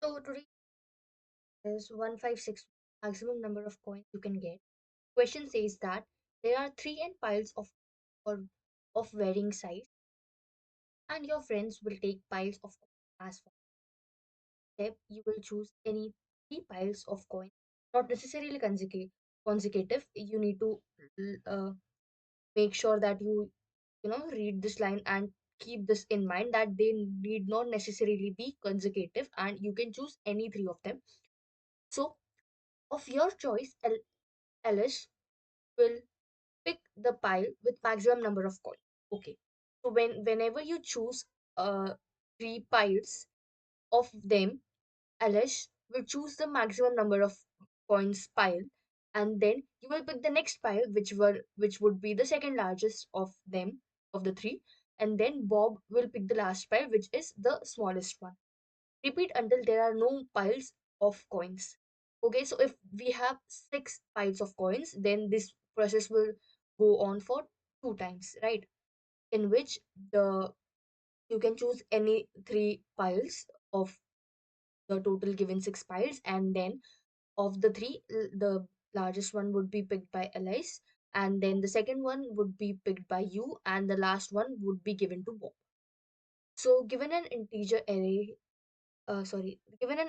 So today is 156 maximum number of coins you can get. Question says that there are three n piles or of varying size, and your friends will take piles of coins as for step. You will choose any three piles of coins, not necessarily consecutive. You need to uh, make sure that you read this line and keep this in mind that they need not necessarily be consecutive, and you can choose any three of them. So of your choice, Alice will pick the pile with maximum number of coins. Okay. So whenever you choose three piles of them, Alice will choose the maximum number of coins pile, and then you will pick the next pile, which would be the second largest of them of the three, and then Bob will pick the last pile, which is the smallest one. Repeat until there are no piles of coins. Okay, so if we have six piles of coins, then this process will go on for two times, right? In which the you can choose any three piles of the total given six piles, and then of the three, the largest one would be picked by Alice, and then the second one would be picked by you, and the last one would be given to Bob. So given an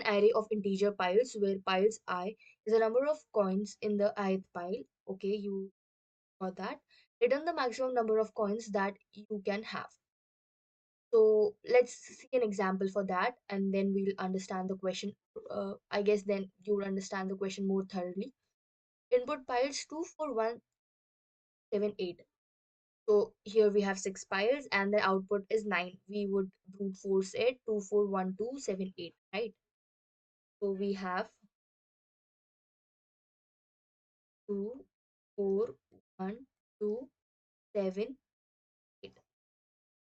array of integer piles where piles I is the number of coins in the ith pile. Okay, you got that. Return the maximum number of coins that you can have. So let's see an example for that, and then we'll understand the question. I guess then you'll understand the question more thoroughly. Input piles 24178. So here we have six piles, and the output is 9. We would brute force it 241278, right? So we have 2, 4, 1, 2, 7, 8.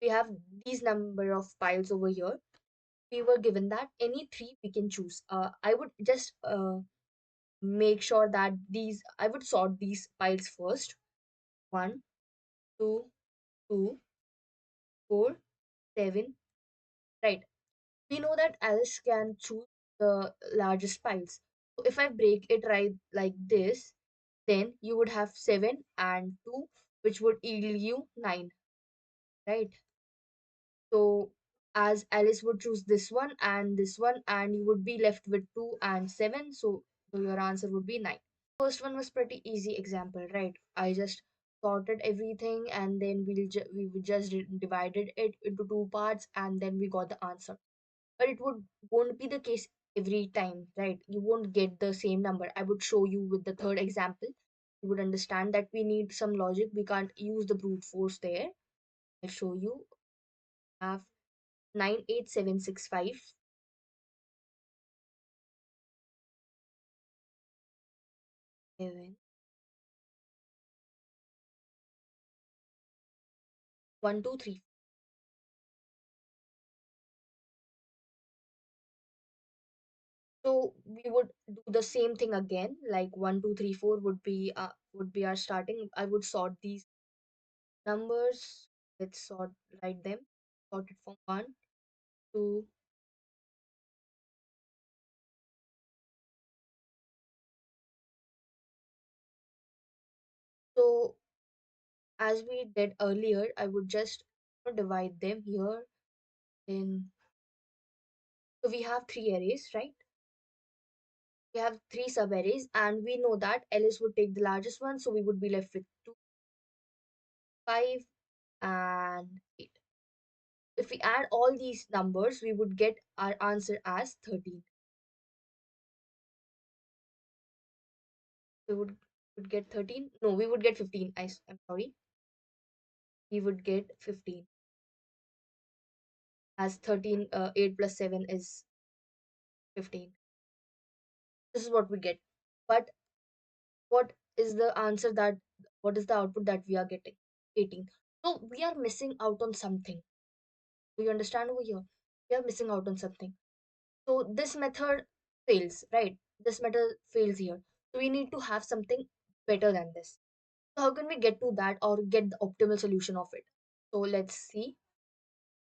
We have these number of piles over here. We were given that any three we can choose. I would just make sure that I would sort these piles first. 1, 2, 2, 4, 7. Right. We know that Alice can choose the largest piles. So if I break it right like this, then you would have 7 and 2, which would yield you 9, right? So as Alice would choose this one, and you would be left with 2 and 7. So your answer would be 9. First one was pretty easy example, right? I just sorted everything, and then we just divided it into two parts, and then we got the answer. But it won't be the case every time, right? You won't get the same number. I would show you with the third example. You would understand that we need some logic. We can't use the brute force there. I'll show you. Have 98765, 7, 1, 2, 3. So we would do the same thing again, like 1, 2, 3, 4 would be our starting. I would sort these numbers. Let's write them. Sort it from 1, 2. So as we did earlier, I would just divide them here. In So we have three arrays, right? We have three sub arrays, and we know that Alice would take the largest one, so we would be left with 2, 5, and 8. If we add all these numbers, we would get our answer as 13. We would get 13. No, we would get 15. I'm sorry. We would get 15, as 13, 8 plus 7 is 15. This is what we get. But what is the answer that, what is the output that we are getting? 18. So we are missing out on something. Do you understand over here? We are missing out on something. So this method fails, right? This method fails here. So we need to have something better than this. So how can we get to that or get the optimal solution of it? So let's see.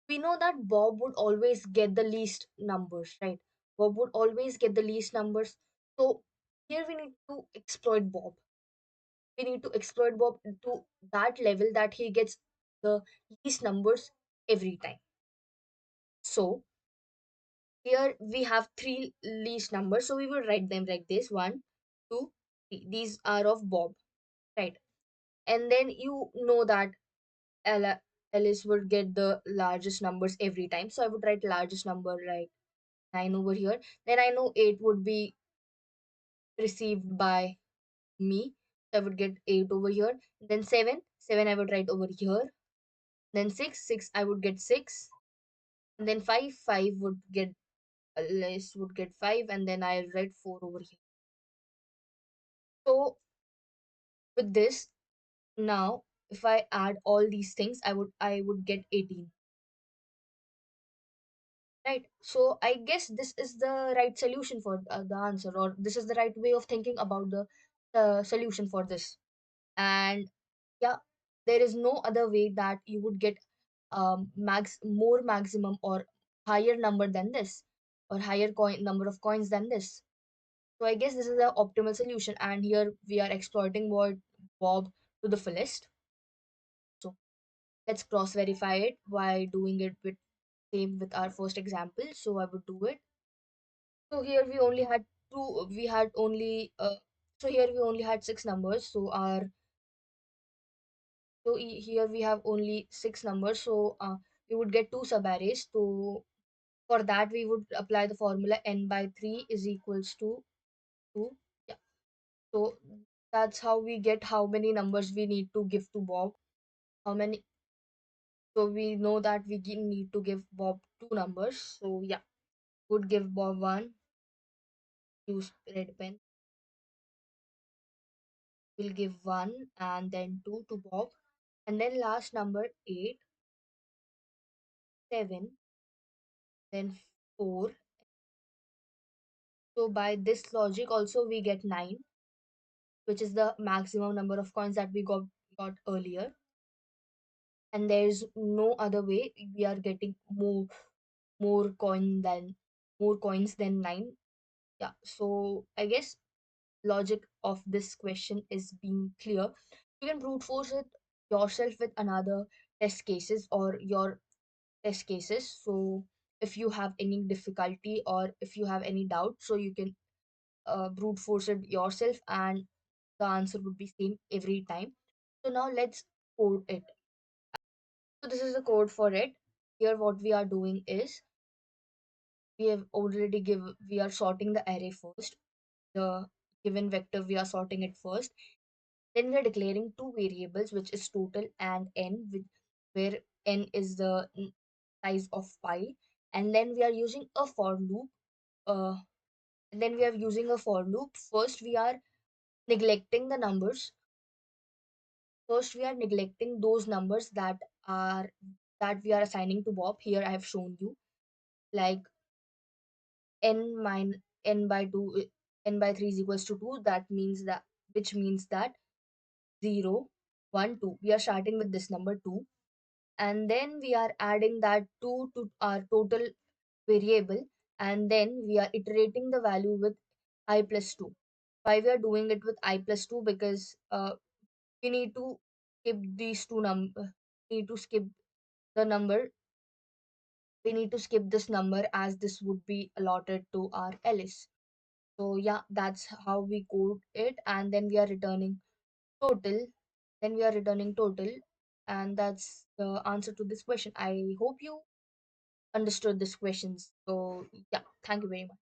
We know that Bob would always get the least numbers, right? Bob would always get the least numbers. So here we need to exploit Bob. We need to exploit Bob to that level that he gets the least numbers every time. So here we have three least numbers. So we will write them like this: one, two, three. These are of Bob, right? And then you know that Alice would get the largest numbers every time. So I would write largest number like 9 over here. Then I know 8 would be received by me. So I would get 8 over here. Then 7, 7 I would write over here. Then 6, 6 I would get 6. And then 5, 5 would get Alice would get 5. And then I write 4 over here. So with this, now if I add all these things, I would get 18. Right. So I guess this is the right solution for the answer, or this is the right way of thinking about the solution for this. And yeah, there is no other way that you would get more maximum or higher number than this, or higher coin number of coins than this. So I guess this is the optimal solution, and here we are exploiting Bob to the fullest. So let's cross verify it by doing it with same with our first example. So I would do it. So here we only had two, we had only, so here we only had six numbers. So here we have only six numbers. So we would get two subarrays. So for that, we would apply the formula n by 3 is equals to 2. Yeah. So that's how we get how many numbers we need to give to Bob. How many? So we know that we need to give Bob two numbers. So yeah, would give Bob one, use red pen. We'll give 1 and then 2 to Bob. And then last number 8, 7, then 4. So by this logic also we get 9, which is the maximum number of coins that we got earlier. And there's no other way we are getting more coin than more coins than 9. Yeah. So I guess logic of this question is being clear. You can brute force it yourself with another test cases or your test cases. So if you have any difficulty or if you have any doubt, so you can brute force it yourself, and the answer would be same every time. So now let's code it. So this is the code for it. Here what we are doing is we are sorting the array first. The given vector, we are sorting it first. Then we are declaring two variables, which is total and n, where n is the size of pi. And then we are using a for loop. Uh, and then we are using a for loop. First, we are neglecting the numbers. First, we are neglecting those numbers are that we are assigning to Bob. Here, I have shown you like n by 2, n by 3 is equals to 2. That means that which means that 0, 1, 2. We are starting with this number 2, and then we are adding that 2 to our total variable, and then we are iterating the value with I plus 2. Why we are doing it with I plus 2? Because we need to skip these two number need to skip the number we need to skip this number, as this would be allotted to our Alice. So yeah, that's how we code it, and then we are returning total. Then we are returning total, and that's the answer to this question. I hope you understood this questions. So yeah, thank you very much.